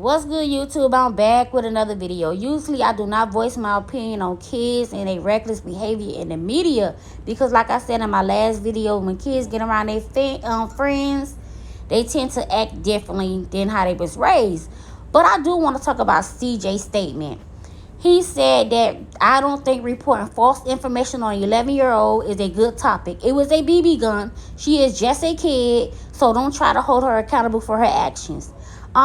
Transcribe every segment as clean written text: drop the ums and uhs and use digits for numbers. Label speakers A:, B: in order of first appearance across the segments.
A: What's good, YouTube? I'm back with another video. Usually I do not voice my opinion on kids and their reckless behavior in the media, because like I said in my last video, when kids get around their friends, they tend to act differently than how they was raised. But I do want to talk about CJ's statement. He said that I don't think reporting false information on an 11-year-old is a good topic. It was a BB gun. She is just a kid, so don't try to hold her accountable for her actions.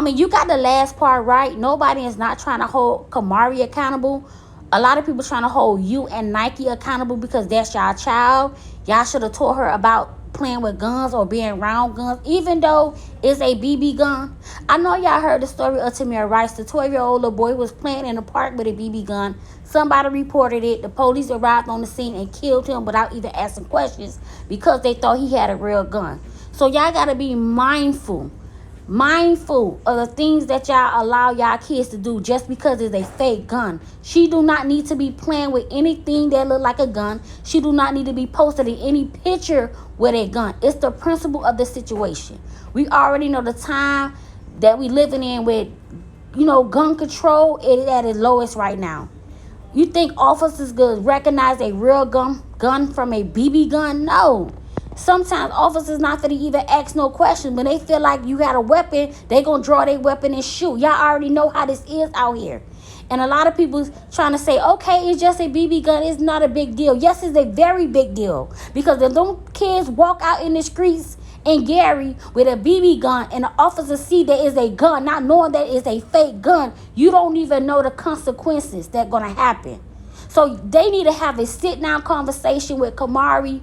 A: You got the last part right. Nobody is not trying to hold Kamari accountable. A lot of people trying to hold you and Nike accountable because that's y'all child. Y'all should have taught her about playing with guns or being around guns, even though it's a BB gun. I know y'all heard the story of Tamir Rice. The 12-year-old little boy was playing in the park with a BB gun. Somebody reported it. The police arrived on the scene and killed him without even asking questions because they thought he had a real gun. So y'all got to be mindful of the things that y'all allow y'all kids to do just because it's a fake gun. She do not need to be playing with anything that look like a gun. She do not need to be posted in any picture with a gun. It's the principle of the situation. We already know the time that we living in with, gun control is at its lowest right now. You think officers could recognize a real gun from a BB gun? No. Sometimes officers not going to even ask no question. When they feel like you got a weapon, they going to draw their weapon and shoot. Y'all already know how this is out here. And a lot of people trying to say, okay, it's just a BB gun. It's not a big deal. Yes, it's a very big deal. Because if them kids walk out in the streets in Gary with a BB gun and the officers see that it's a gun, not knowing that it's a fake gun, you don't even know the consequences that going to happen. So they need to have a sit-down conversation with Kamari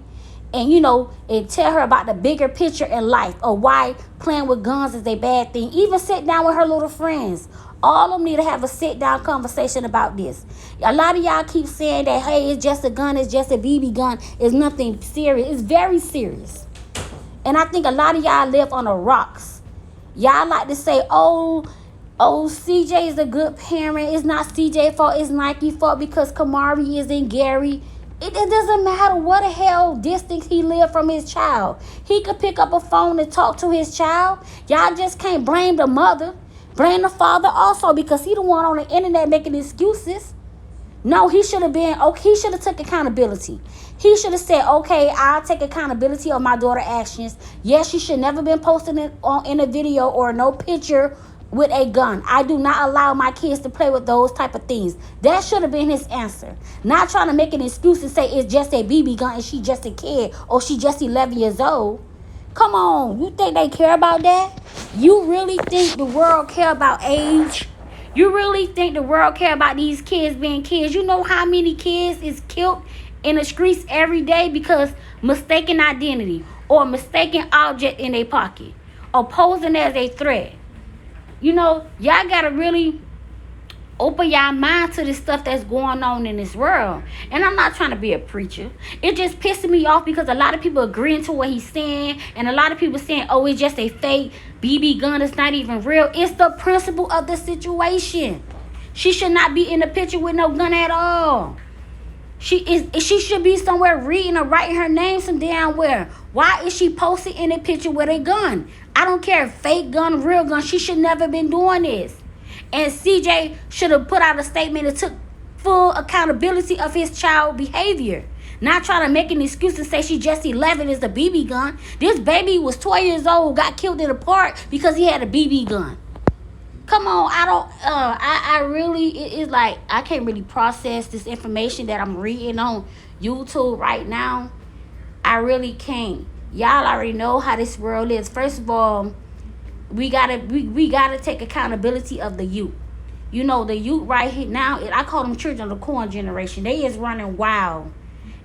A: and, and tell her about the bigger picture in life of why playing with guns is a bad thing. Even sit down with her little friends. All of them need to have a sit-down conversation about this. A lot of y'all keep saying that, hey, it's just a gun, it's just a BB gun. It's nothing serious. It's very serious. And I think a lot of y'all live on the rocks. Y'all like to say, oh, CJ is a good parent. It's not CJ's fault. It's Nike's fault because Kamari is in Gary. It doesn't matter what the hell distance he lived from his child. He could pick up a phone and talk to his child. Y'all just can't blame the mother. Blame the father also because he the one on the internet making excuses. No, he should have been, he should have took accountability. He should have said, okay, I'll take accountability of my daughter's actions. Yes, she should never been posting it in a video or no picture with a gun. I do not allow my kids to play with those type of things. That should have been his answer. Not trying to make an excuse and say it's just a BB gun and she just a kid or she just 11 years old. Come on, you think they care about that? You really think the world care about age? You really think the world care about these kids being kids? You know how many kids is killed in the streets every day because mistaken identity or mistaken object in their pocket or posing as a threat? Y'all got to really open y'all mind to this stuff that's going on in this world. And I'm not trying to be a preacher. It just pisses me off because a lot of people agreeing to what he's saying. And a lot of people saying, oh, it's just a fake BB gun. It's not even real. It's the principle of the situation. She should not be in the picture with no gun at all. She should be somewhere reading or writing her name some damn where. Why is she posted in a picture with a gun? I don't care if fake gun, real gun. She should never been doing this. And CJ should have put out a statement and took full accountability of his child behavior. Not trying to make an excuse and say she just 11 is a BB gun. This baby was 12 years old, got killed in a park because he had a BB gun. Come on, I really, it's like, I can't really process this information that I'm reading on YouTube right now. I really can't. Y'all already know how this world is. First of all, we gotta take accountability of the youth. The youth right here now, I call them children of the corn generation. They is running wild.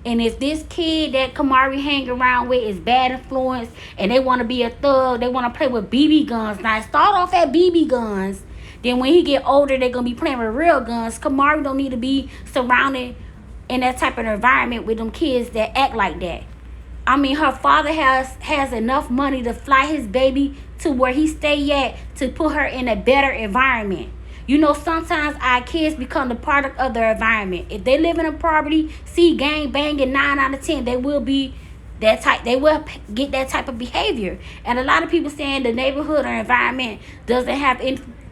A: And if this kid that Kamari hang around with is bad influence and they want to be a thug, they want to play with BB guns. Now, start off at BB guns. Then when he get older, they're going to be playing with real guns. Kamari don't need to be surrounded in that type of environment with them kids that act like that. Her father has enough money to fly his baby to where he stay at to put her in a better environment. Sometimes our kids become the product of their environment. If they live in a poverty, see gang banging 9 out of 10, they will be that type. They will get that type of behavior. And a lot of people saying the neighborhood or environment doesn't have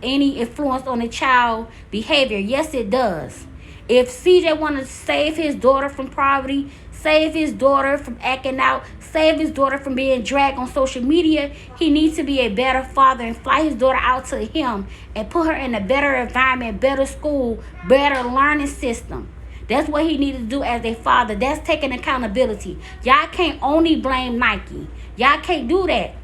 A: any influence on the child behavior? Yes, it does. If CJ want to save his daughter from poverty, save his daughter from acting out, save his daughter from being dragged on social media, he needs to be a better father and fly his daughter out to him and put her in a better environment, better school, better learning system. That's what he needs to do as a father. That's taking accountability. Y'all can't only blame Nike. Y'all can't do that.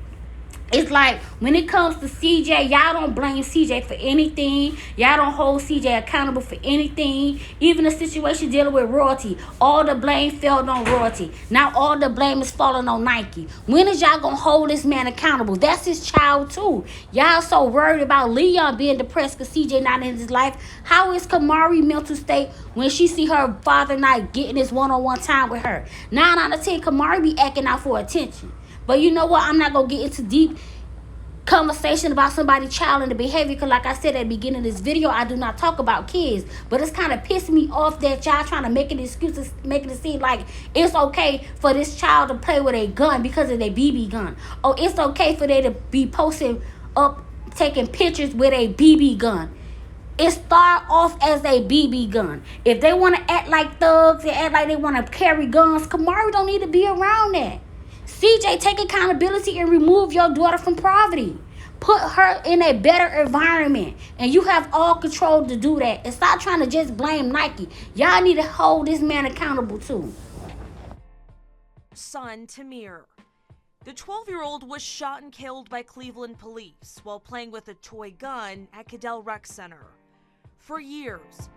A: It's like when it comes to CJ, y'all don't blame CJ for anything. Y'all don't hold CJ accountable for anything. Even the situation dealing with royalty, all the blame fell on royalty. Now all the blame is falling on Nike. When is y'all gonna hold this man accountable? That's his child too. Y'all so worried about Leon being depressed because CJ not in his life. How is Kamari mental state when she see her father not getting his one-on-one time with her? 9 out of 10, Kamari be acting out for attention. But you know what? I'm not going to get into deep conversation about somebody's child and the behavior. Because like I said at the beginning of this video, I do not talk about kids. But it's kind of pissing me off that y'all trying to make an excuse, making it seem like it's okay for this child to play with a gun because of their BB gun. Or it's okay for they to be posting up, taking pictures with a BB gun. It start off as a BB gun. If they want to act like thugs and act like they want to carry guns, Kamari don't need to be around that. CJ, take accountability and remove your daughter from poverty. Put her in a better environment. And you have all control to do that. And stop trying to just blame Nike. Y'all need to hold this man accountable too.
B: Son Tamir. The 12-year-old was shot and killed by Cleveland police while playing with a toy gun at Cadell Rec Center. For years,